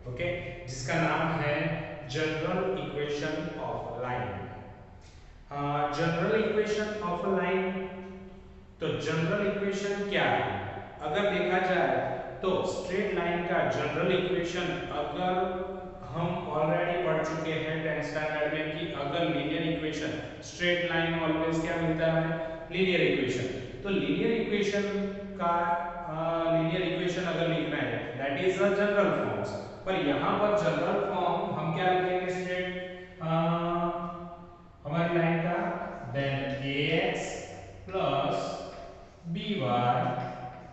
Okay, जिसका नाम है general equation of line. General equation of line, तो जनरल इक्वेशन क्या है? अगर देखा जाए तो स्ट्रेट लाइन का जनरल इक्वेशन, अगर हम ऑलरेडी पढ़ चुके हैं 10th स्टैंडर्ड में कि अगर linear equation, straight line always क्या मिलता है हमें? Linear equation. तो लीनियर इक्वेशन का लीनियर इक्वेशन अगर लिखना है that is a general forms, पर यहाँ पर जनरल फॉर्म हम क्या लिखेंगे? स्ट्रेट हमारी लाइन का then ax plus by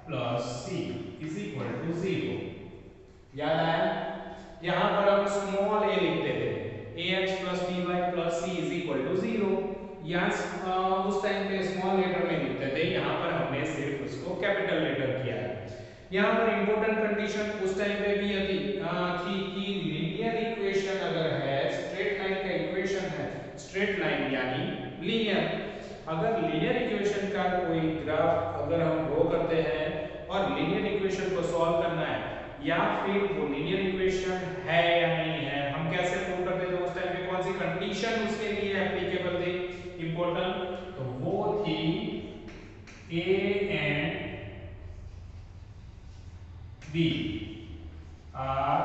plus c is equal to 0। याद आया? यहां पर हम स्मॉल a लिखते थे, ax plus by plus c is equal to 0। यहाँ उस टाइम पे स्मॉल लेटर में लिखते थे, यहाँ पर हमने सिर्फ उसको कैपिटल लेटर किया है। यहाँ पर इंपॉर्टेंट कंडीशन उस टाइम पे भी थी कि लीनियर इक्वेशन अगर है, स्ट्रेट लाइन का इक्वेशन है, स्ट्रेट लाइन यानी लीनियर, अगर लीनियर इक्वेशन का कोई ग्राफ अगर हम ड्रॉ करते हैं और लीनियर इक्वेशन को सॉल्व करना है, या फिर वो लीनियर इक्वेशन है या नहीं है, हम कैसे प्रूव करते थे उस टाइम पे? कौन सी कंडीशन उसके लिए एप्लीकेबल थी, इंपॉर्टेंट? तो वो थी a and b are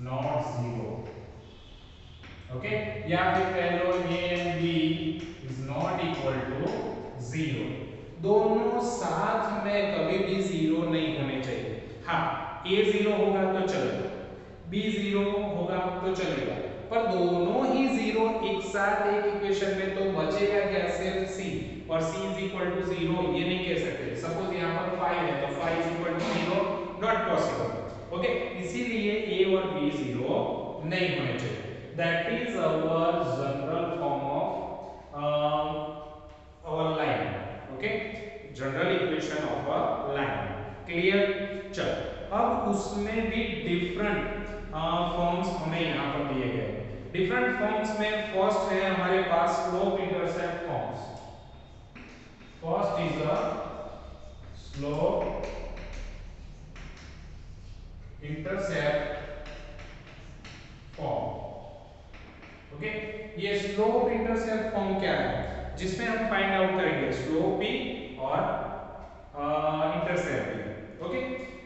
not 0, okay, या फिर कह लो a and b is not equal to 0। दोनों साथ में कभी भी 0 नहीं होने चाहिए। हाँ, a 0 होगा तो चलेगा, b 0 होगा तो चलेगा, पर दोनों ही 0 एक साथ एक इक्वेशन में तो बचेगा क्या? सिर्फ c, और c इज इक्वल टू 0 ये नहीं कह सकते। सपोज यहाँ पर 5 है तो 5 is equal to 0, not possible. Okay, इसीलिए a और b 0 नहीं होने चाहिए। That is our general form of our line, okay, general equation of a line. Clear? चल, अब उसमें भी डिफरेंट फॉर्म्स हमें यहाँ पर दिए गए। डिफरेंट फॉर्म्स में फर्स्ट है हमारे पास slope intercept forms. First is a slope intercept form. Okay, ये स्लोप इंटरसेप्ट फॉर्म क्या है? जिसमें हम फाइंड आउट करेंगे स्लोप भी और इंटरसेप्ट भी। ओके,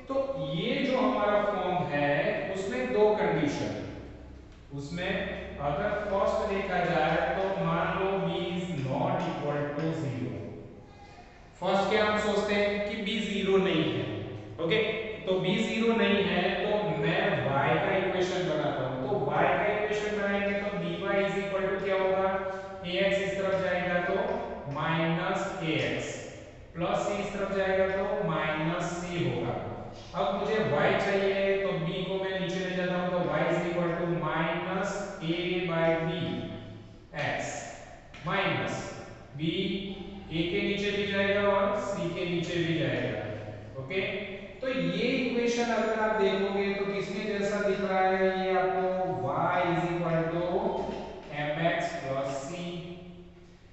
तो ये जो हमारा फॉर्म है उसमें दो कंडीशन, उसमें अगर फर्स्ट देखा जाए तो मान लो b is not equal to 0। First क्या हम सोचते हैं कि b 0 नहीं है। ओके, तो b 0 नहीं है तो मैं y का इक्वेशन बनाता हूं। तो y का इक्वेशन बनाएंगे तो dy इज इक्वल टू क्या होगा? ax इस तरफ जाएगा तो माइनस ax, प्लस c इस तरफ जाएगा तो माइनस c होगा। अब मुझे y चाहिए तो b को मैं नीचे ले जाता हूं तो y is equal to minus a by b x minus b a के नीचे भी जाएगा और c के नीचे भी जाएगा। ओके, तो ये इक्वेशन अगर आप देखोगे तो किसके जैसा दिख रहा है? ये आपको y is equal to mx plus c।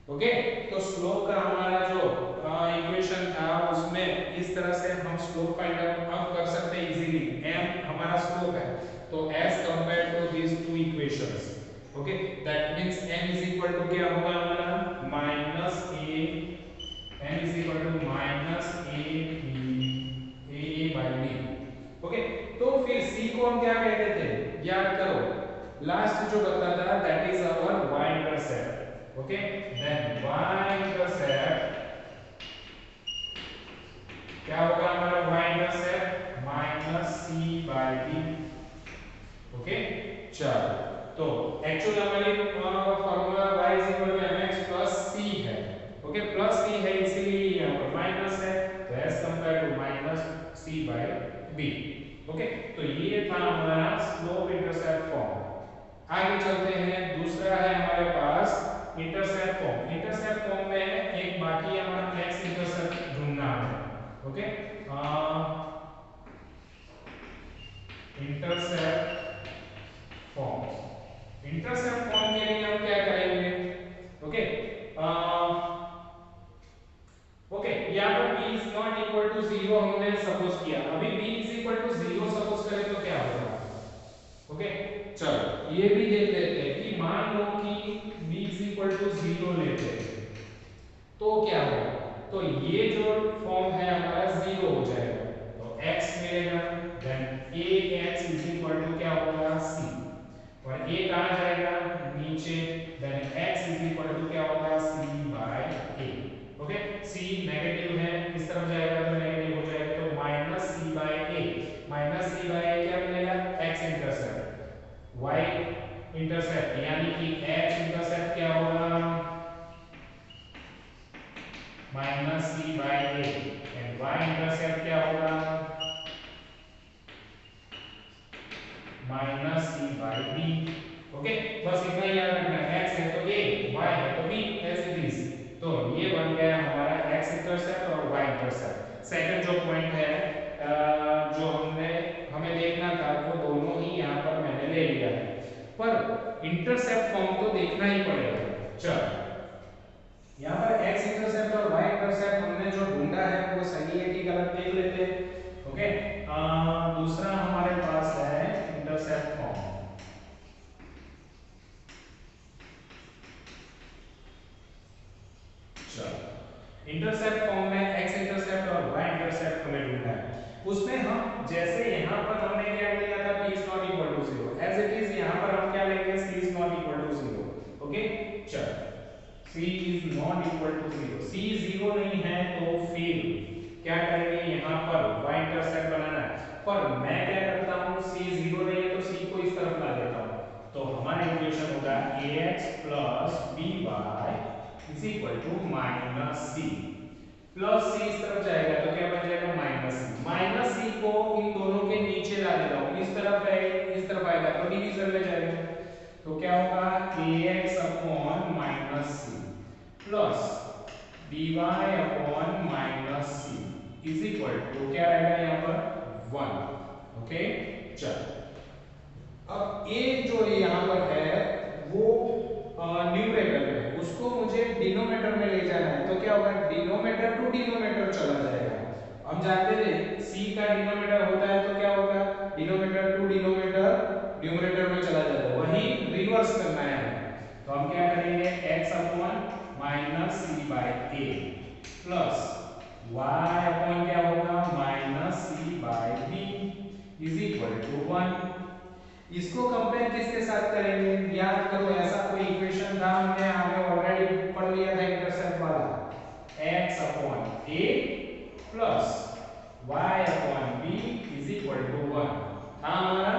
Okay, तो स्लोप का हमारा जो इक्वेशन था उसमें इस तरह से हम स्लोप फाइंड आउट कर सकते हैं इजीली। m हमारा स्लोप है तो as compared to these two equations, okay, that means m is equal to क्या होगा हमारा? Minus a, m is equal to minus a by b। Okay, तो फिर c को हम क्या कहते थे? याद करो, लास्ट जो बता था that is our y intercept. Okay, then y intercept क्या होगा हमारा? y intercept minus c by d। Okay, चलो, तो एक्चुअली हमारी formula y is equal to mx plus c है। ओके, प्लस c है इसीलिए यहाँ पर माइनस है, तो as compare to minus c by b। Okay, तो ये था हमारा स्लोप इंटरसेप्ट फॉर्म। आगे चलते हैं, दूसरा है हमारे पास इंटरसेप्ट फॉर्म। इंटरसेप्ट फॉर्म में एक बाकी हमारा x इंटरसेप्ट ढूंढना है। Okay, intercept form. Intercept form के लिए हम क्या करेंगे? ओके, ओके, यहाँ पर b is not equal to 0 हमने सपोज किया। अभी b is equal to 0 suppose करें तो क्या होगा? चलो ये भी देख लेते हैं कि मान लो कि b इज इक्वल टू 0 लेते हैं तो क्या होगा, तो ये जो फॉर्म है हमारा 0 हो जाएगा, तो x मिलेगा, then ax is equal to क्या होगा c, और a कहां जाएगा नीचे, then x is equal to क्या होगा c by a। Okay, c negative है इस तरफ जाएगा तो नेगेटिव हो जाएगा, तो minus c by a, minus c by a क्या मिलेगा x इंटरसेप्ट, y इंटरसेप्ट, यानी कि x इंटरसेप्ट क्या होगा minus c by a, and y intercept क्या होगा minus c by b। Okay, बस इतना ही याद रखना, x है तो a, y है तो b, एज इट इज। तो ये बन गया हमारा x इंटरसेप्ट और y इंटरसेप्ट। सेकंड जो पॉइंट है जो हमें देखना था वो दोनों ही यहाँ पर मैंने ले लिया है, पर इंटरसेप्ट फॉर्म तो देखना ही पड़ेगा। चलो यहाँ पर x इंटरसेप्ट और y इंटरसेप्ट हमने जो ढूंढा है वो सही है कि गलत देख लेते हैं। ओके, दूसरा हमारे पास है इंटरसेप्ट फॉर्म। चलो इंटरसेप्ट फॉर्म में x इंटरसेप्ट और y इंटरसेप्ट हमें ढूंढना है। उसमें हम जैसे यहाँ पर हमने क्या लिया था p is not equal to 0, as it is यहाँ पर हम क्या लेंगे c is not equal to 0। Okay, चलो c is not equal to 0, c 0 नहीं है तो फिर क्या करेंगे यहाँ पर y इंटरसेप्ट बनाना है, पर मैं क्या करता हूँ c 0 नहीं है तो c को इस तरफ ला देता हूँ, तो हमारा इक्वेशन होगा ax plus by is equal to minus c, plus c इस तरफ जाएगा तो क्या बन जाएगा माइनस c, माइनस c को इन दोनों के नीचे ला देता हूँ, इस तरफ है इस तरफ आएगा तो डिवीजन में जाएगा, तो क्या होगा ax upon minus c plus dy upon minus c is equal to क्या रहेगा यहाँ पर 1। ओके, चलो अब a जो यहाँ पर है वो न्यूमरेटर में, उसको मुझे डिनोमिनेटर में ले जाना है, तो क्या होगा डिनोमिनेटर टू डिनोमिनेटर चला जाएगा। हम जानते थे c का डिनोमिनेटर होता है तो क्या होगा डिनोमिनेटर टू डिनोमिनेटर न्यूमरेटर में चला जाएगा, वही रिवर्स करना है हमें, तो हम क्या करेंगे x upon minus c by a plus y upon क्या होगा minus c by b is equal to 1। इसको कंपेयर किसके साथ करेंगे, याद करो ऐसा कोई इक्वेशन था हमने ऑलरेडी पढ़ लिया था इंटरसेप्ट वाला, x upon a plus y upon b is equal to 1 था हमारा,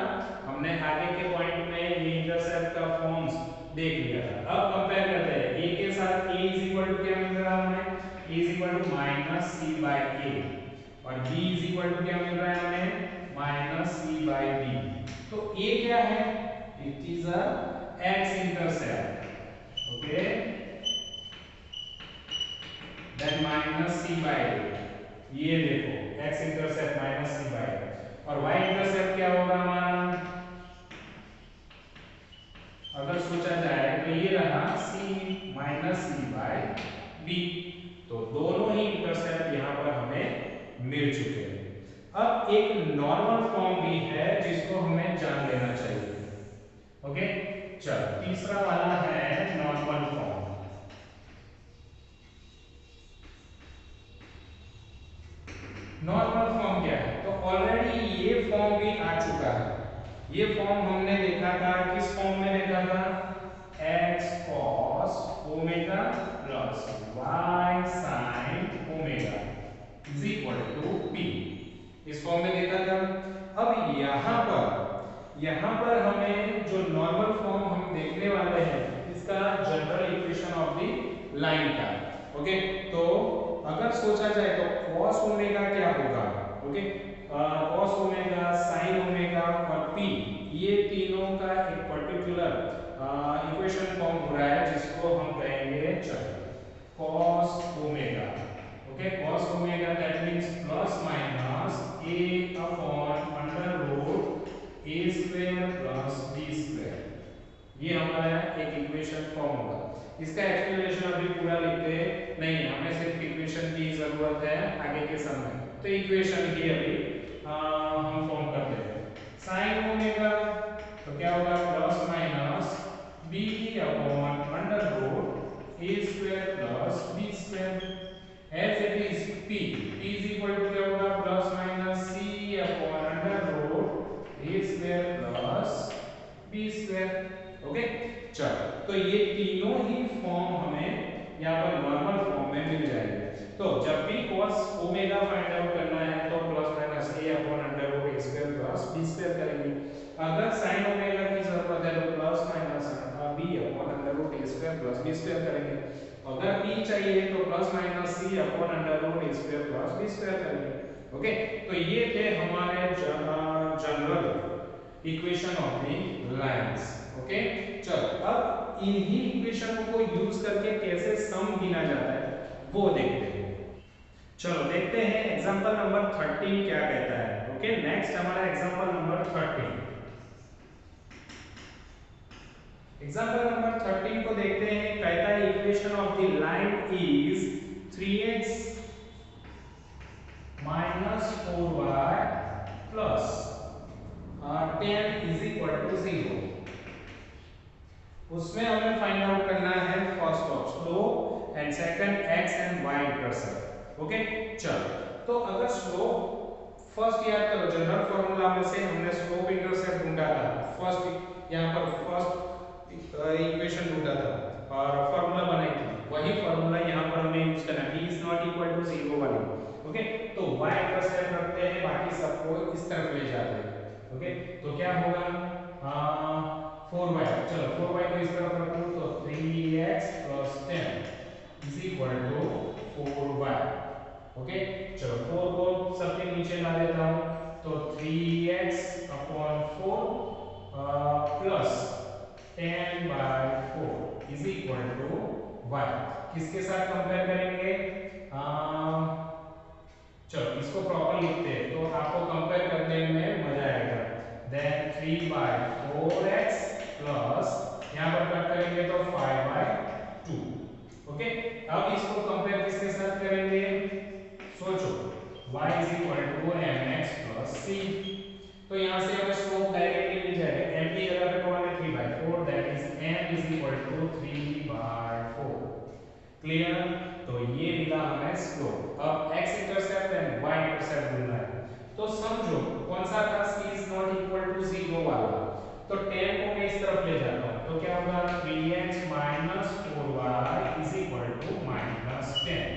हमने आगे के पॉइंट में ये इंटरसेप्ट का फॉर्म्स देख लिया था। अब कंपेयर करते हैं a के साथ, a इज इक्वल टू क्या मिल रहा है हमें, a is equal to minus c by a, और b इज इक्वल टू क्या मिल रहा है हमें माइनस c बाय b, तो a क्या है it is a x intercept. Okay, then minus c by a, ये देखो x intercept minus c by a, और y इंटरसेप्ट क्या होगा हमारा, अगर सोचा जाए तो ये रहा c minus c by b, तो दोनों ही इंटरसेप्ट यहाँ पर हमें मिल चुके हैं। अब एक नॉर्मल फॉर्म भी है जिसको हमें जान लेना चाहिए। ओके, चलो तीसरा वाला है नॉर्मल फॉर्म। नॉर्मल फॉर्म क्या है, तो ऑलरेडी ये फॉर्म भी आ चुका है, ये फॉर्म हमने देखा था, किस फॉर्म में देखा था x cos omega plus y sin omega is equal to p, इस फॉर्म में देखा था। अब यहाँ पर हमें जो नॉर्मल फॉर्म हम देखने वाले हैं इसका general equation of the line का। ओके, तो अगर सोचा जाए तो cos ओमेगा क्या होगा, okay cos omega sin omega और p, ये तीनों का एक पर्टिकुलर इक्वेशन फॉर्म हो रहा है जिसको हम कहेंगे चलो cos omega. Okay, cos omega that means plus minus a upon under root a square plus b square, ये हमारा एक इक्वेशन फॉर्म होगा। इसका एक्सप्लेनेशन अभी पूरा लिखते नहीं है, हमें सिर्फ इक्वेशन की जरूरत है आगे के समय, तो इक्वेशन ही अभी हम फॉर्म करते हैं। sin ओमेगा तो क्या होगा square plus B square. Okay, चलो तो ये तीनों ही फॉर्म हमें यहाँ पर नॉर्मल फॉर्म में मिल जाएंगे। तो जब भी cos ओमेगा फाइंड आउट करना है तो plus minus a upon under root a square plus b square करेंगे। अगर sin ओमेगा की जरूरत है तो plus minus b upon under root a square plus b square करेंगे। अगर b चाहिए तो plus minus c upon under root a square plus b square करेंगे। ओके, तो ये थे हमारे general equation of the lines. Okay, चलो अब इन्हीं इक्वेशन को यूज करके कैसे सम गिना जाता है वो देखते हैं। चलो देखते हैं एग्जांपल नंबर 13 क्या कहता है। ओके, नेक्स्ट हमारा एग्जांपल नंबर 13। एग्जांपल नंबर 13 को देखते हैं। कहता है equation of the line is 3x minus 4y plus 10 is equal to 0। उसमें हमें फाइंड आउट करना है first of slope and second x and y intercept. Okay, चलो तो अगर स्लोप फर्स्ट याद करो, जनरल फार्मूला में से हमने स्लोप इंटरसेप्ट ढूंढा था। फर्स्ट यहाँ पर फर्स्ट इक्वेशन ढूंढा था और फार्मूला बनाई थी, वही फार्मूला यहाँ पर हमें यूज करना है। b is not equal to 0 वाली। ओके, तो y इंटरसेप्ट रखते हैं, बाकी सबको इस तरफ ले जाते हैं। ओके, तो क्या होगा 4y। चलो 4y को इस तरफ रख लो तो 3x plus 10 is equal to 4y। Okay, चलो 4 को सबके नीचे ला देता हूं तो 3x upon 4 plus 10 by 4 is equal to y। किसके साथ कंपेयर करेंगे? चलो इसको प्रॉपर लिखते हैं तो आपको कंपेयर करने में मजा आएगा। देन 3 by 4x प्लस यहाँ पर कट करेंगे तो 5 by 2। ओके, अब इसको कंपेयर किसके साथ करेंगे? सोचो, y is equal to mx plus c। तो यहाँ से हमें स्लोप डायरेक्टली मिल जाएगा। m की जगह पे कौन है? 3 by 4, that is m is equal to 3 by 4। Clear? तो ये मिला हमें स्लोप। अब x intercept and y intercept ढूंढना है। तो समझो कौन सा था? c is not equal to 0 वाला। तो 10 को मैं इस तरफ ले जाता हूं तो क्या होगा? 3x minus 4y is equal to -10।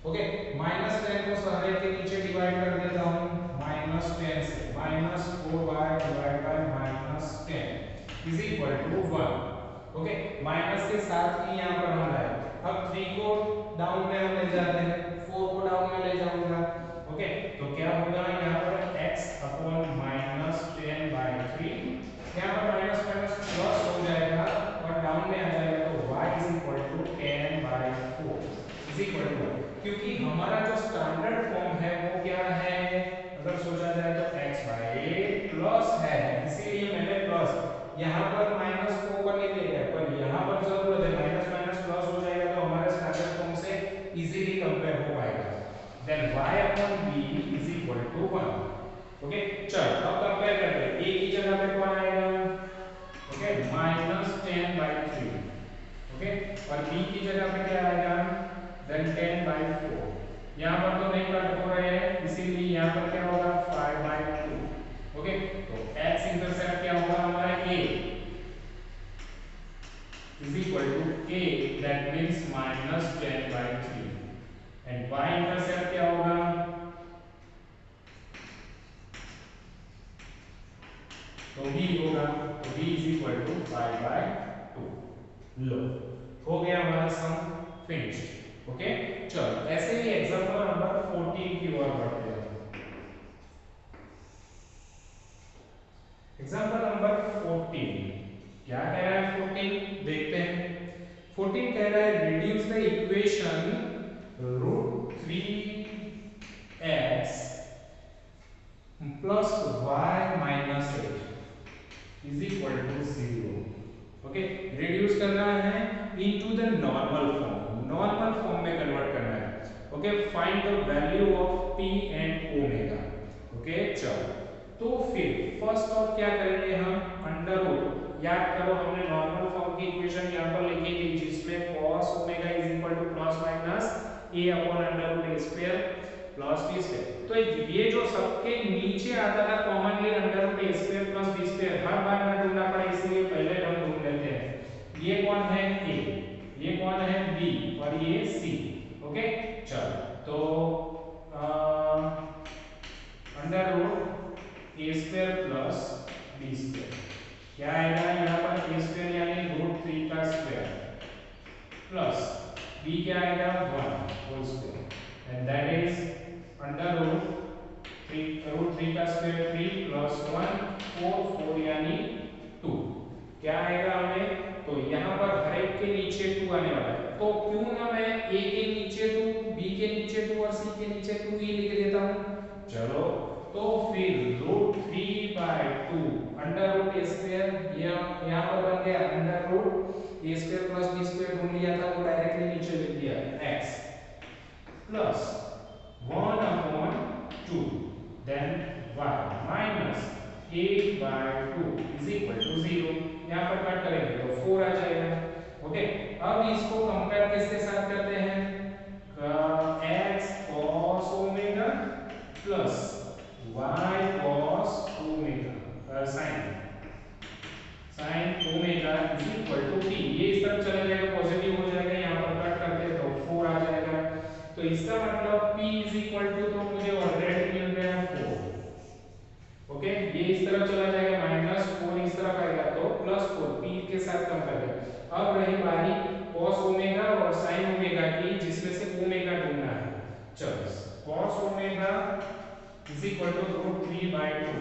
Okay, -10 को सारे के नीचे डिवाइड कर देता हूं -10 से। -4y divide by -10 is equal to 1। Okay, minus के साथ ही यहां पर हम लाए। अब 3 को डाउन में हम ले जाते हैं, 4 को डाउन में ले जाऊंगा। ओके, तो क्या होगा यहाँ पर x अपॉन -10 by 3। यहाँ पर माइनस माइनस प्लस हो जाएगा और डाउन में आ जाएगा तो y is equal to 10 by 4 is equal to 1। क्योंकि हमारा जो स्टैंडर्ड फॉर्म है वो क्या है? अगर सोचा जाए तो x by 8 प्लस है, इसीलिए मैंने प्लस यहाँ पर माइनस को ऊपर नहीं लिया है, पर यहाँ पर जरूरत है माइनस माइनस प्लस हो जाएगा तो हमारे स्टैंडर्ड फॉर्म से इजीली कंपेयर हो पाएगा। Then y upon b is equal to 1। Okay, चलो अब कंपेयर करते हैं। a की जगह पे कौन आएगा? Okay, -10 by 3। ओके, और b की जगह पे क्या आएगा? Then 10 by 4। यहाँ पर तो नहीं कट हो रहे हैं इसीलिए यहाँ पर क्या होगा? 5 by 2। ओके, तो x इंटरसेप्ट क्या होगा हमारा? a is equal to a, that means -10 by 3। And y intercept क्या होगा? तो b होगा, तो b is equal to 5 by 2। लो, हो गया हमारा सम फिनिश्ड। ओके, चलो ऐसे ही एग्जांपल नंबर 14 की ओर बढ़ते हैं। एग्जांपल नंबर 14 क्या कह रहा है? 14 देखते हैं। 14 कह रहा है reduce the equation √3x plus y minus 8 is equal to 0। Okay, reduce करना है into the normal form, normal form में कन्वर्ट करना है। Okay, find the value of p and omega. Okay, चलो तो फिर फर्स्ट ऑफ क्या करेंगे हम? Under root. याद करो हमने नॉर्मल फॉर्म की इक्वेशन यहां पर लिखी थी जिसमें cos omega is equal to plus minus a upon under root a square. Plus B square. तो ये जो सबके नीचे आता है commonly under root A square plus B square हर बार में ढूंढना पड़े, इसलिए पहले हम ढूंढ लेते हैं। ये कौन है ए, ये कौन है बी और ये सी। ओके चलो तो under root A square plus B square क्या आएगा यहाँ पर ए स्क्वायर यानी रूट 3 का स्क्वायर प्लस बी क्या आएगा 1 whole square and that is under root 3 का स्क्वायर 3 प्लस 1 4 4 यानी 2 क्या आएगा हमें। तो यहाँ पर हर एक के नीचे 2 आने वाला है, तो क्यों ना मैं ए के नीचे 2 बी के नीचे 2 और सी के नीचे 2 ही लिख देता हूँ। चलो तो फिर root 3/2 under root A square यहाँ पर बन गया under root A square plus B square ढूंढ लिया था वो डायरेक्टली नीचे लिख दिया x plus 1/2 then y minus 8/2 is equal to 0। यहाँ पर कट करेंगे तो 4 आ जाएगा। ओके अब इसको कंपेयर किसके साथ करते हैं, x cos omega plus y cos omega sin omega is equal to t। ये इस तरफ चला जाएगा पॉजिटिव हो जाएगा, यहाँ पर कट करते हैं तो 4 आ जाएगा। तो इसका मतलब p इज इक्वल टू तो मुझे ऑलरेडी मिल गया 4। ओके ये इस तरफ चला जाएगा माइनस 4 इस तरफ आएगा तो प्लस 4 p के साथ कंपेयर करें। अब रही बारी cos ओमेगा और sin ओमेगा की जिसमें से ओमेगा ढूंढना है। चलो cos omega is equal to root 3/2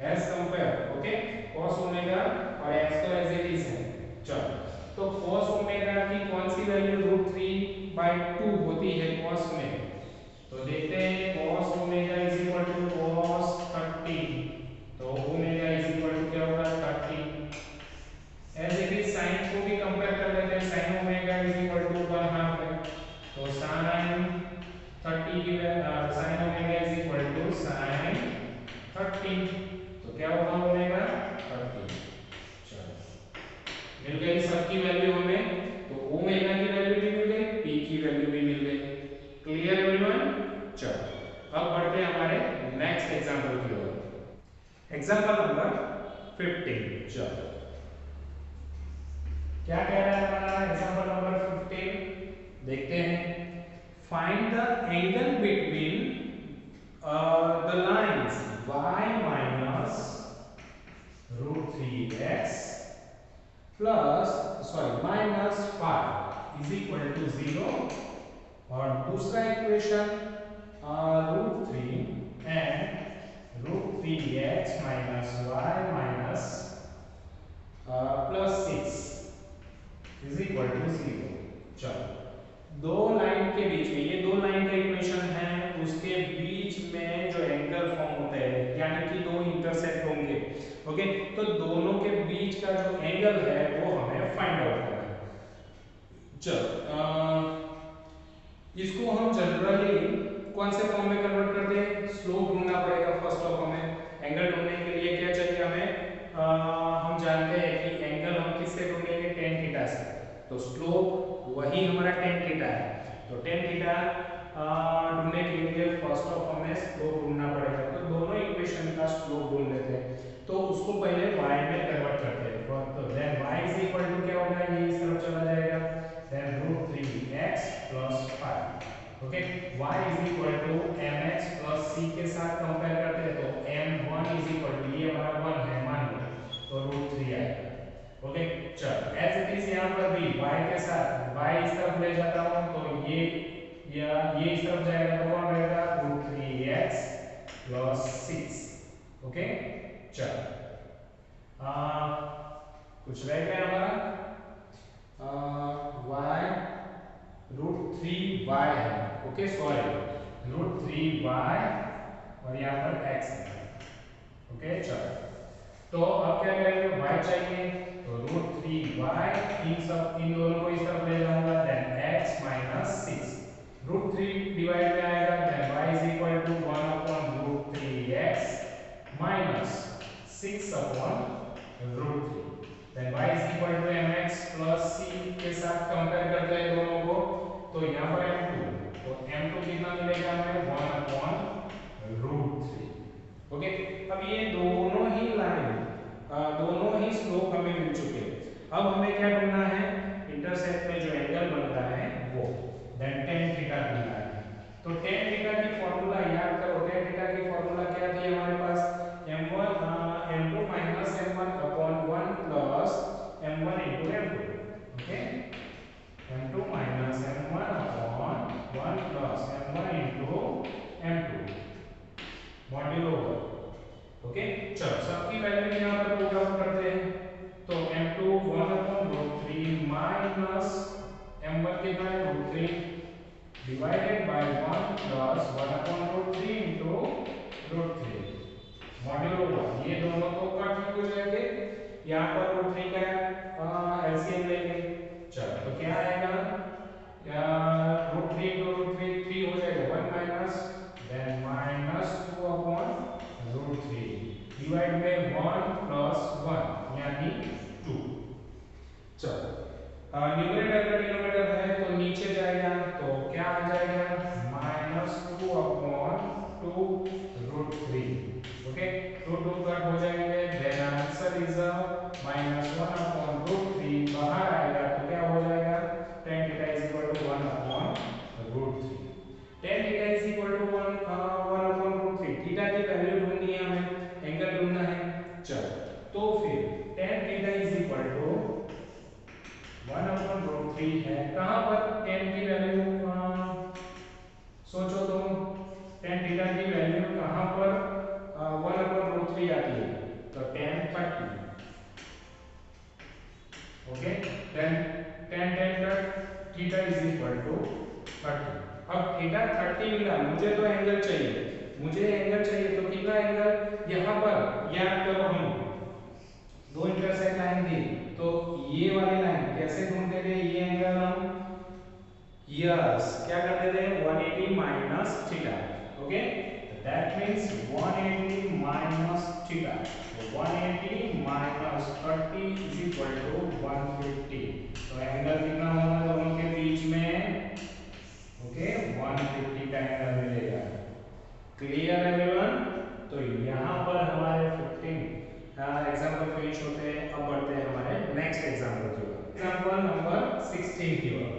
as compare। Okay cos omega और x तो एज इट इज है। चलो तो cos ओमेगा की कौन सी वैल्यू root 3/2 होती है cos में, तो देखते हैं cos omega is equal to cos 30 तो ओमेगा is equal to क्या होगा 30। एज इट इज sin को भी कंपेयर कर लेते हैं, sin omega is equal to 1/2 है तो sin 30 की sin omega is equal to sin 30 तो क्या होगा ओमेगा 30। चलो मिल गई सबकी वैल्यू हमें, तो ओमेगा की वैल्यू भी मिल गई p की वैल्यू भी मिल गई। Clear everyone. चलो अब बढ़ते हैं हमारे नेक्स्ट एग्जांपल की ओर। Example number 15। चलो क्या कह रहा है हमारा एग्जांपल नंबर 15 देखते हैं। Find the angle between the lines y minus root 3x plus minus 5 is equal to 0 और दूसरा equation root 3 and root 3x minus y minus plus 6 is equal to 0। चलो दो लाइन के बीच में, ये दो लाइन का इक्वेशन है, उसके बीच में जो एंगल फॉर्म होता है यानी कि दो इंटरसेक्ट होंगे। ओके तो दोनों के बीच का जो एंगल है वो हमें फाइंड आउट करना है। चलो इसको हम जनरली कौन से फॉर्म में कन्वर्ट करते हैं, स्लोप ढूंढना पड़ेगा फर्स्ट ऑफ हमें। एंगल ढूंढने के लिए क्या चाहिए हमें, हम जानते हैं कि एंगल हम किससे ढूंढेंगे tan थीटा से, तो स्लोप वही हमारा tan थीटा है। तो tan थीटा ढूंढने के लिए फर्स्ट ऑफ हमें स्लोप ढूंढना पड़ेगा, तो दोनों इक्वेशन का स्लोप ढूंढ लेते हैं। तो उसको पहले y में कन्वर्ट करते हैं, तो then y is equal to क्या होगा, ये इस तरफ चला जाएगा then root 3x plus 5। Okay y is equal to mx plus c के साथ कंपेयर करते हैं तो m1 इज इक्वल टू ये हमारा 1 है मान लो तो रूट 3 आएगा। ओके चलो एज इट इज यहाँ पर भी y के साथ y इस तरफ ले जाता हूँ तो ये इस तरफ जाएगा तो कौन रहेगा रूट 3x प्लस 6। ओके चलो कुछ रह गया हमारा y रूट 3y है। ओके सॉरी रूट 3y और यहाँ पर x है। ओके चलो तो अब क्या करेंगे y चाहिए तो रूट 3y इन दोनों को इस तरफ ले जाऊंगा then x minus 6 root 3 divide में आएगा then y is equal to 1 upon root 3x minus 6 upon root 3 then y is equal to mx plus c के साथ कंपेयर करते हैं दोनों को तो यहाँ पर m2 तो m2 कितना मिलेगा हमें 1/√3। ओके, अब ये दोनों ही लाइन दोनों ही स्लोप हमें मिल चुके हैं। अब हमें क्या ढूंढना है, इंटरसेप्ट में जो एंगल बन रहा है वो, देन tan थीटा ढूंढना है। तो tan थीटा की फार्मूला याद करो, tan थीटा की फार्मूला क्या थी हमारे पास, m2 minus m1 upon 1 plus m1 into m2। Okay, m2 minus m1 upon 1 plus m1 into m2 modulo 1। Okay, चलो सबकी वैल्यू यहां पर पुट आउट करते हैं। तो m2 1/√3 माइनस m1 कितना है √3 divided by 1 plus 1/√3 into √3 modulo 1। ये दोनों तो कट हो जाएंगे, यहां पर √3 का एलसीएम लेंगे। चलो तो क्या आएगा, √3 इनटू √3 3 हो जाएगा, 1 माइनस देन -2/√3 डिवाइड में 1 प्लस 1 यानी 2। चलो न्यूमरेटर का डिनोमिनेटर है तो नीचे जाएगा, तो क्या आ जाएगा -2/2√3। ओके, 2 2 कट हो जाएंगे, देन आंसर इज -1/√3। बाहर आएगा तो क्या हो जाएगा, tan theta is equal to 1/√3। tan theta is equal to 1/√3। Theta की वैल्यू ढूंढनी है हमें, एंगल ढूंढना है। चलो तो फिर tan theta is equal to 1/√3 है, कहां पर tan की वैल्यू सोचो तुम, tan थीटा की वैल्यू कहां पर 1/√3 आती है, तो tan 30। Okay, then tan theta is equal to 30। अब थीटा 30 मिला, मुझे तो एंगल चाहिए, मुझे एंगल चाहिए, तो कितना एंगल यहां पर याद करो, हम दो इंटरसेक्ट लाइन दी, तो ये वाली लाइन कैसे ढूंढते थे, ये एंगल हम यस क्या करते थे 180 minus theta. Okay, that means 180 minus theta, तो 180 माइनस 30 इज इक्वल टू 150। तो एंगल कितना होगा दोनों के बीच में, ओके 150 का एंगल मिलेगा। क्लियर एवरीवन, तो यहां पर हमारे 15 एग्जांपल फिनिश होते हैं। अब बढ़ते हैं हमारे नेक्स्ट एग्जांपल की ओर, एग्जांपल नंबर 16 की ओर।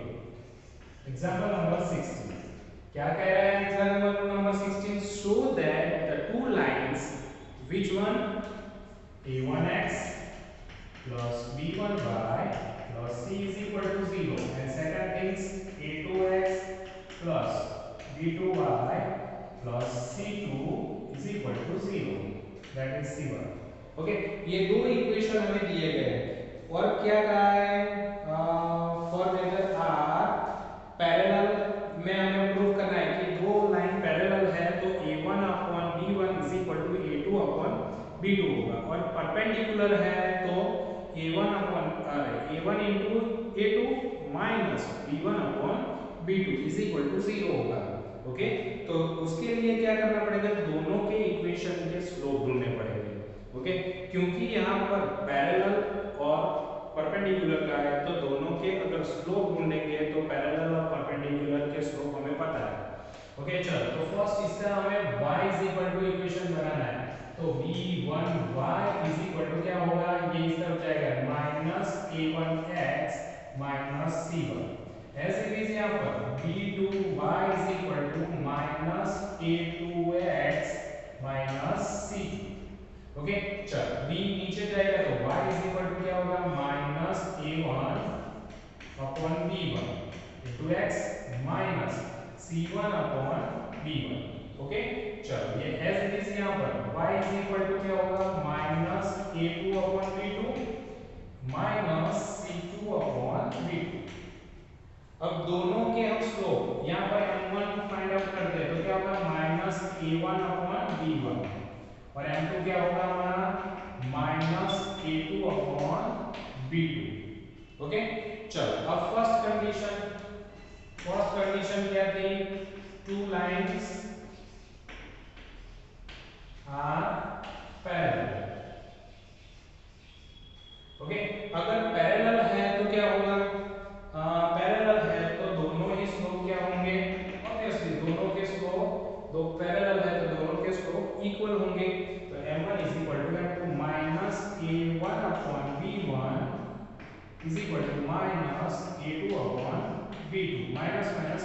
एग्जांपल नंबर 16 क्या कह रहा है, example number 16, show that the two lines which one a1x plus b1y plus c is equal to 0, and second things a2x plus b2y plus c2 is equal to 0, that is c1। Okay, ये दो equation हमें दिए गए हैं और क्या कहा है, फॉर वेदर आर पैरेलल में हमें प्रूव करना है कि दो लाइन पैरेलल है, तो a1 upon b1 is equal to a2 upon b2 होगा, और परपेंडिकुलर है तो a1 into a2 minus b1 upon b2 is equal to 0 होगा। ओके, तो उसके लिए क्या करना पड़ेगा, दोनों के इक्वेशन के स्लोप ढूंढने पड़ेंगे। ओके, क्योंकि यहाँ पर पैरेलल और परपेंडिकुलर का है, तो दोनों के अगर स्लोप ढूंढेंगे तो पैरेलल और परपेंडिकुलर के स्लोप हमें पता है। ओके, चलो तो फर्स्ट इसका हमें y is equal to equation बनाना है, तो b1y इज इक्वल टू क्या होगा, ये इस तरफ जाएगा माइनस a1x माइनस c1। ऐसे इज यहाँ पर b2y is equal to minus a2x minus c2। Okay, चल b नीचे जाएगा तो y इज इक्वल टू क्या होगा, minus a1 upon b1 into x minus c1 upon b1। Okay, चल ये एज इट इज यहां पर y इज इक्वल टू क्या होगा, minus a2 upon b2 minus c2 upon b2। अब दोनों के हम स्लोप यहां पर m1 फाइंड आउट करते हैं, तो क्या होगा माइनस a1 अपॉन b1, और m2 क्या होगा हमारा minus a2 upon b2। Okay, चलो अब फर्स्ट कंडीशन क्या थी, two lines are parallel. Okay, अगर पैरेलल है तो क्या होगा, पैरेलल है तो दोनों ही स्लोप क्या होंगे,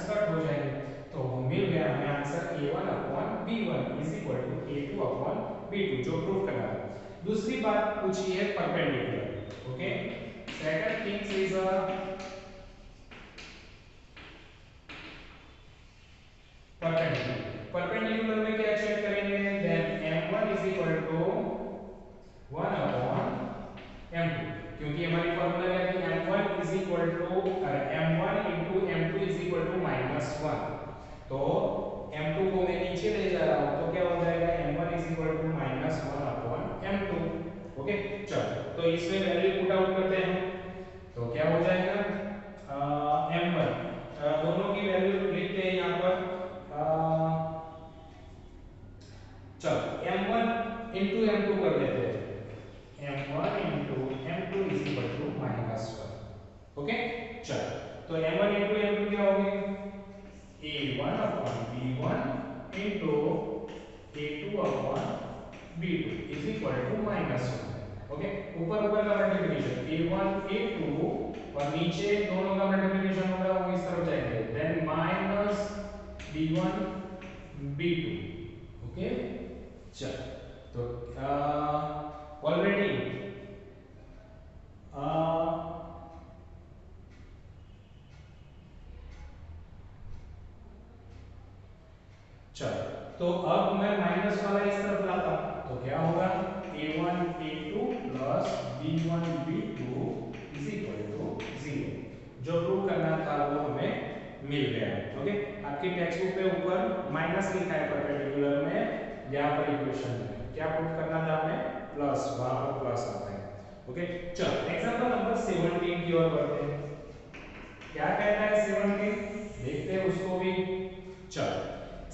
माइनस कट हो जाएंगे, तो मिल गया हमें answer a1 upon b1 is equal to a2 upon b2 जो प्रूव करना था। दूसरी बात पूछी है perpendicular. Okay, second things is a perpendicular में क्या चेक करेंगे, then m1 is equal to 1 upon m2, क्योंकि हमारी फार्मूला क्या थी, m1 is equal to m1 into m2 is equal to -1, तो m2 को मैं नीचे ले जा रहा हूं तो क्या हो जाएगा, m1 is equal to -1 upon m2। Okay, चलो तो इसमें वैल्यू पुट आउट करते हैं, तो क्या हो जाएगा, m1 दोनों की वैल्यू लिखते हैं यहां पर, चलो m1 इनटू m2 कर देते हैं, m1 into m2 is equal to -1। Okay, चलो तो m1 इनटू m2 क्या होगी, a1 upon b1 into a2 upon b2 is equal to -1। Okay, ऊपर ऊपर का मल्टीप्लिकेशन a1 a2 और नीचे दोनों का मल्टीप्लिकेशन होगा वो इस तरफ जाएंगे, then minus b1 b2। Okay, चलो तो ऑलरेडी चलो तो अब मैं माइनस वाला इस तरफ लाता तो क्या होगा, a1 a2 plus b1 b2 is equal to 0, जो प्रूव करना था वो हमें मिल गया। ओके, आपकी टेक्स्ट बुक पे ऊपर माइनस लिखा है परपेंडिकुलर में, यहाँ पर इक्वेशन में क्या प्रूव करना था हमें, प्लस, वहां पर प्लस आता है। ओके, चलो एग्जांपल नंबर 17 की ओर बढ़ते हैं, क्या कहता है 17, देखते हैं उसको भी। चलो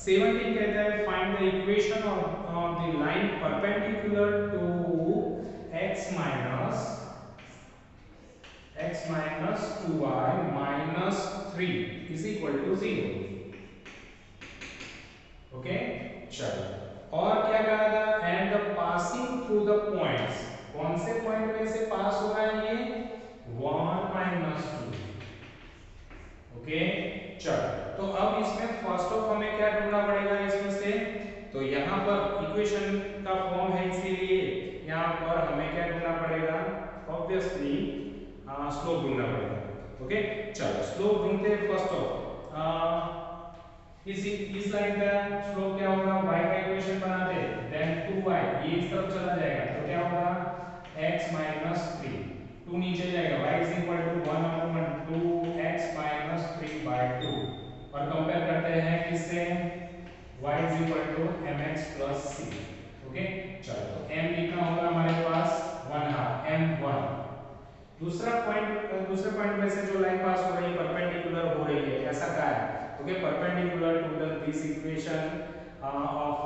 17 कहता है find the equation of the line perpendicular to x minus 2y minus 3 is equal to 0। Okay, चलो और क्या कहा था, and the passing through the points, कौन से पॉइंट में से पास हो रहा है ये, 1 minus 2। ओके, चलो तो अब इसमें फर्स्ट ऑफ हमें क्या ढूंढना पड़ेगा इसमें से, तो यहाँ पर इक्वेशन का फॉर्म है इसीलिए यहाँ पर हमें क्या ढूंढना पड़ेगा, ऑब्वियसली स्लोप ढूंढना पड़ेगा। ओके, चलो स्लोप ढूंढते हैं फर्स्ट ऑफ, इस लाइन का स्लोप क्या होगा, y का इक्वेशन बनाते हैं, देन 2y ये इस तरफ चला जाएगा तो क्या होगा, x minus 3, 2 नीचे जाएगा, y is equal to 1 upon 2x minus 3 by 2, और कंपेयर करते हैं किससे, y is equal to mx plus c। Okay, चलो तो m कितना होगा हमारे पास 1/2 m1। दूसरे पॉइंट में से जो लाइन पास हो रही है परपेंडिकुलर हो रही है, ऐसा क्या है, okay, perpendicular to the this equation of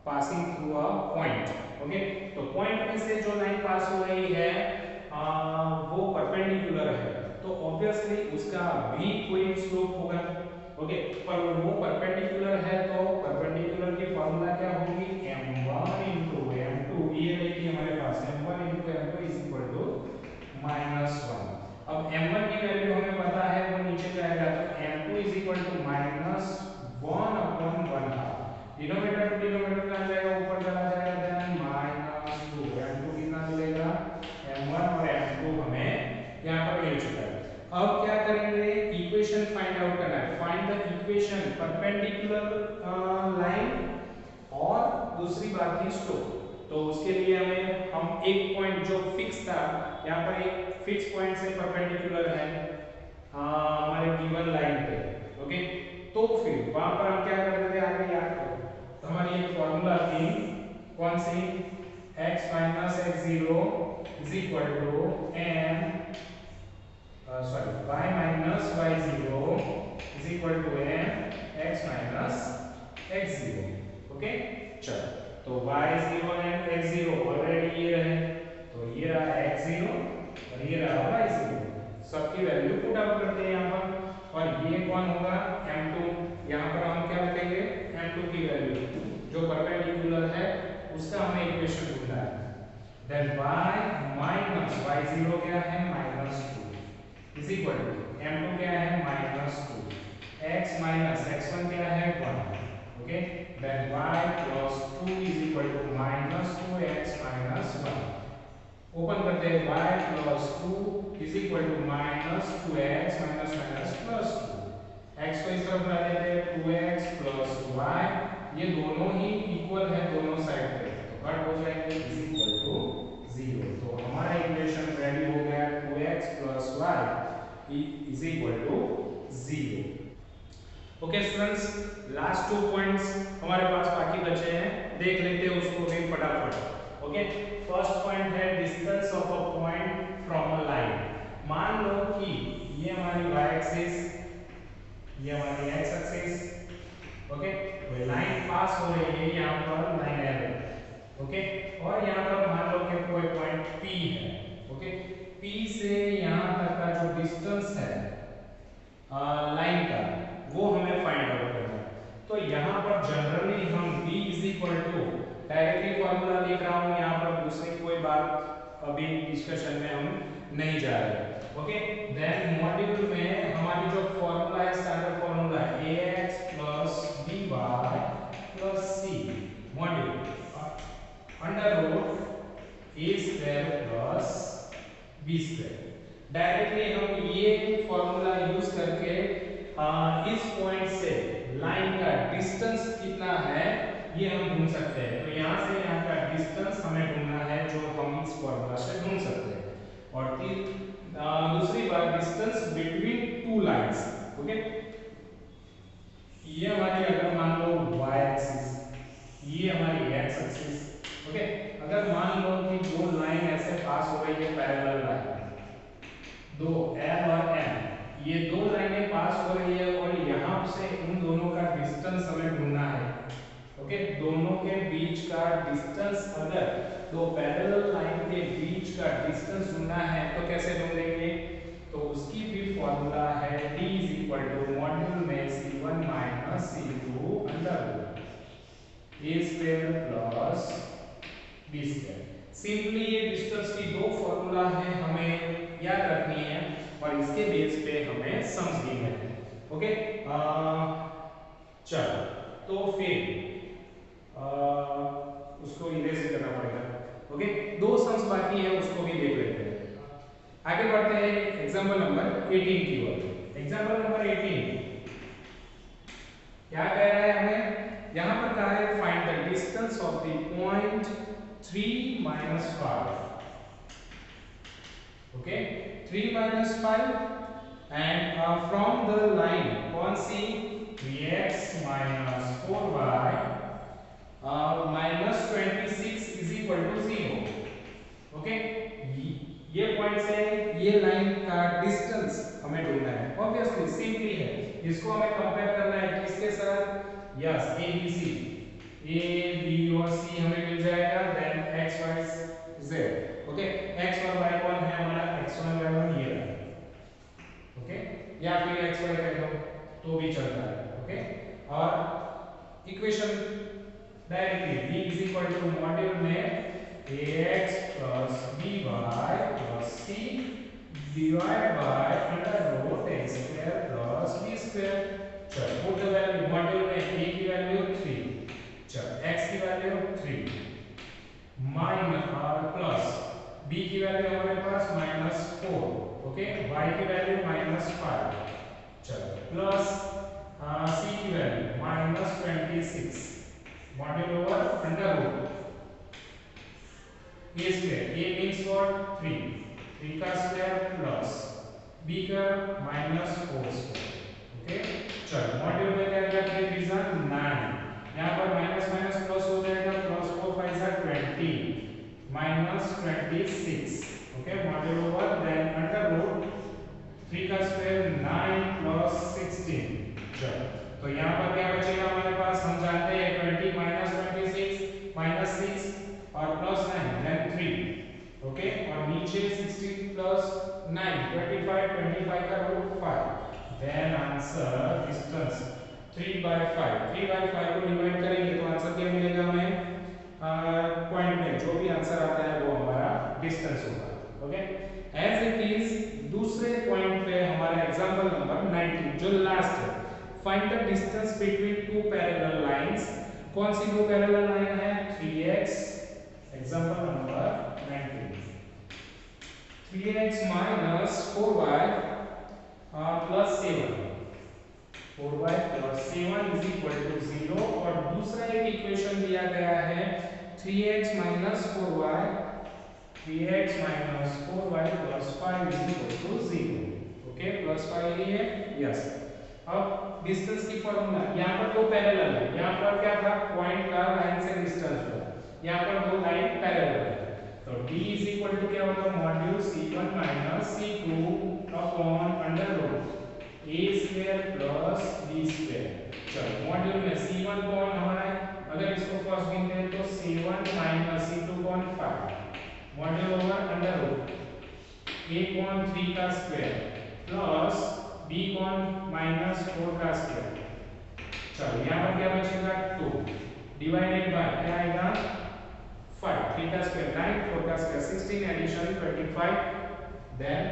passing through a point. Okay, तो पॉइंट में से जो लाइन पास हो रही है वो परपेंडिकुलर है, तो ऑब्वियसली उसका भी कोई स्लोप होगा। ओके, पर वो परपेंडिकुलर है तो परपेंडिकुलर की फार्मूला क्या होगी, m1 m2, ये देखिए हमारे पास m1 m2 is equal to -1। अब m1 की वैल्यू हमें पता है वो नीचे जाएगा, तो m2 is equal to -1 upon 1/2, denominator to denominator आ जाएगा, ऊपर चला जाएगा, देन -2, m2 कितना मिलेगा, m1 और m2 हमें यहाँ पर मिल चुका है। अब क्या करेंगे, इक्वेशन फाइंड आउट करना है, find the equation perpendicular line और दूसरी बात थी स्लोप, तो उसके लिए हमें हम एक पॉइंट जो फिक्स था, यहाँ पर एक फिक्स पॉइंट से परपेंडिकुलर है हमारे गिवन लाइन पे। ओके, तो फिर वहां पर हम क्या करते थे, आगे याद करो, तो हमारी एक फॉर्मूला थी कौन सी, x minus x0 is equal to m y minus y0 is equal to m x minus x0। Okay, चलो तो y0 and x0 ऑलरेडी ये रहे, तो ये रहा x0 और ये रहा y0, सबकी वैल्यू पुट आउट करते हैं यहाँ पर, और ये कौन होगा, m2, यहाँ पर हम क्या लिखेंगे, m2 की वैल्यू जो परपेंडिकुलर है उसका हमें इक्वेशन ढूंढना है, देन y minus y0 क्या है -2 इज इक्वल टू m2 क्या है -2, x माइनस x1 क्या है 1, okay, then y plus 2 is equal to minus 2x minus 1। Open करते हैं y plus 2 is equal to minus 2x minus minus plus 2। x को इस तरफ ला देते हैं 2x प्लस y, ये दोनों ही इक्वल है दोनों साइड पे, तो कट हो जाएंगे इज इक्वल टू 0। तो हमारा इक्वेशन रेडी हो गया 2x plus y is equal to 0। Okay students, last 2 points हमारे पास बाकी बचे हैं, देख लेते हैं उसको भी फटाफट। ओके, फर्स्ट पॉइंट है distance of a point from a line. मान लो कि ये हमारी y एक्सिस, ये हमारी x एक्सिस, ओके, कोई लाइन पास हो रही है यहाँ पर लाइन L, ओके, और यहाँ पर मान लो कि कोई पॉइंट P है, ओके, P से यहाँ तक का जो डिस्टेंस है लाइन का, वो हमें फाइंड आउट करना है। तो यहाँ पर जनरली हम b is equal to, directly formula लिख रहा हूँ यहाँ पर, दूसरी कोई बात अभी डिस्कशन में हम नहीं जा रहे, ओके। देन मॉड्यूल में हमारी जो फॉर्मूला है, स्टैंडर्ड फॉर्मूला है ax plus by plus c module under root a square plus b square. Directly हम ये फॉर्मूला यूज करके इस पॉइंट से लाइन का डिस्टेंस कितना है ये हम ढूंढ सकते हैं। तो यहाँ से यहाँ का डिस्टेंस हमें ढूंढना है, जो हम इस फॉर्मूला से ढूंढ सकते हैं। और दूसरी बात, distance between two lines, okay, ये हमारी अगर मान लो y एक्सिस, ये हमारी x एक्सिस, ओके, अगर मान लो कि दो लाइन ऐसे पास हो रही है पैरेलल लाइन, दो m और n, ये दो लाइनें पास हो रही है और यहाँ से उन दोनों का डिस्टेंस हमें ढूंढना है, ओके। दोनों के बीच का डिस्टेंस, अगर दो पैरेलल लाइन के बीच का डिस्टेंस ढूंढना है तो कैसे ढूंढेंगे, तो उसकी भी फॉर्मूला है d is equal to module में c1 minus c2 under root a square plus b square. Simply ये डिस्टेंस की दो फॉर्मूला है, हमें याद रखनी है और इसके बेस पे हमें सम्स गिवन है, ओके। चलो, तो फिर उसको इरेज करना पड़ेगा, ओके। दो सम्स बाकी है, उसको भी देख लेते हैं। आगे बढ़ते हैं एग्जांपल नंबर 18 की ओर। एग्जांपल नंबर 18 क्या कह रहा है हमें, यहां पर कहा है find the distance of the point 3 minus 5, okay, 3 minus 5 and from the line कौन सी, 3x minus 4y minus 26 is equal to 0, okay। ये पॉइंट से ये लाइन का डिस्टेंस हमें ढूंढना है, ऑब्वियसली सिंपली है, इसको हमें कंपेयर करना है किसके साथ, yes, a b c, a b और c हमें मिल जाएगा, then x y z, okay. x और y कौन है हमारा, x1 y1 ये है, ओके, या फिर x y कह दो तो भी चलता है, ओके। और equation directly b is equal to module में ax plus by plus c divided by under root a square plus b square। चलो, पुट द वैल्यू, मॉड्यूल में a की वैल्यू 3, चलो x की वैल्यू 3 माइनस और plus b की value हमारे पास -4, ओके, y की वैल्यू -5, चलो प्लस c की value -26 module over under root a square, a means what 3, 3 का स्क्वायर प्लस b का -4 स्क्वायर, ओके। चलो मॉड्यूल में क्या किया, 3 डिवीजन 9, यहाँ पर माइनस माइनस प्लस हो जाएगा, प्लस 4 5 जा 20 -26, okay, module over then under root 3 का स्क्वायर 9 प्लस 16। चलो, तो यहाँ पर क्या बचेगा हमारे पास, हम जानते हैं 20 -26 -6 और प्लस 9 देन 3, ओके, और नीचे 16 प्लस 9 25 25 का रूट 5, देन आंसर डिस्टेंस 3/5 को डिवाइड करेंगे तो आंसर क्या मिलेगा हमें, पॉइंट में जो भी आंसर आता है वो हमारा डिस्टेंस होगा, ओके। एज इट इज दूसरे पॉइंट पे हमारा एग्जांपल नंबर 19 जो लास्ट है, find the distance between two parallel lines. कौन सी दो पैरेलल लाइन है? 3x, example number 19, 3x minus 4y plus 7, 4y plus 7 is equal to 0। और दूसरा एक इक्वेशन दिया गया है 3x minus 4y, 3x minus 4y plus 5 is equal to 0। Okay, plus 5 ही है, यस। अब डिस्टेंस की फॉर्मूला, यहाँ पर दो पैरेलल है, यहाँ पर क्या था? पॉइंट का लाइन से डिस्टेंस था, यहाँ पर दो लाइन पैरेलल है, तो d इज इक्वल टू क्या होगा? Module c1 minus c2 upon under root a square plus b square. चलो, मॉड्यूल में c1 कौन हमारा है? अगर इसको फर्स्ट गिनते हैं तो c1 माइनस c2 कौन 5, module over under root a कौन 3 का स्क्वायर प्लस b कौन माइनस 4 का स्क्वायर। चलो, यहाँ पर क्या बचेगा? 2 डिवाइडेड बाय क्या आएगा? 5, 3 का स्क्वायर 9, 4 का square 16, addition 25, then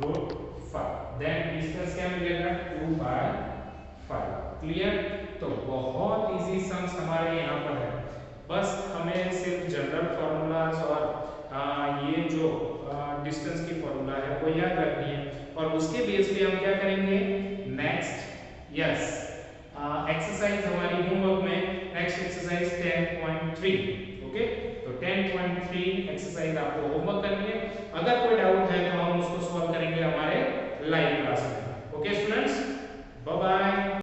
root 5, then distance क्या मिलेगा? 2/5। क्लियर? तो बहुत इजी सम्स हमारे यहाँ पर है, बस हमें सिर्फ जनरल फॉर्मूलाज और ये जो डिस्टेंस की फॉर्मूला है वो याद रखनी है, और उसके बेस पे हम क्या करेंगे? नेक्स्ट यस एक्सरसाइज हमारी होमवर्क में नेक्स्ट एक्सरसाइज 10.3। ओके, तो 10.3 एक्सरसाइज आपको होमवर्क करनी है। अगर कोई डाउट है तो हम उसको सॉल्व करेंगे हमारे लाइव क्लास में। Okay students, bye bye.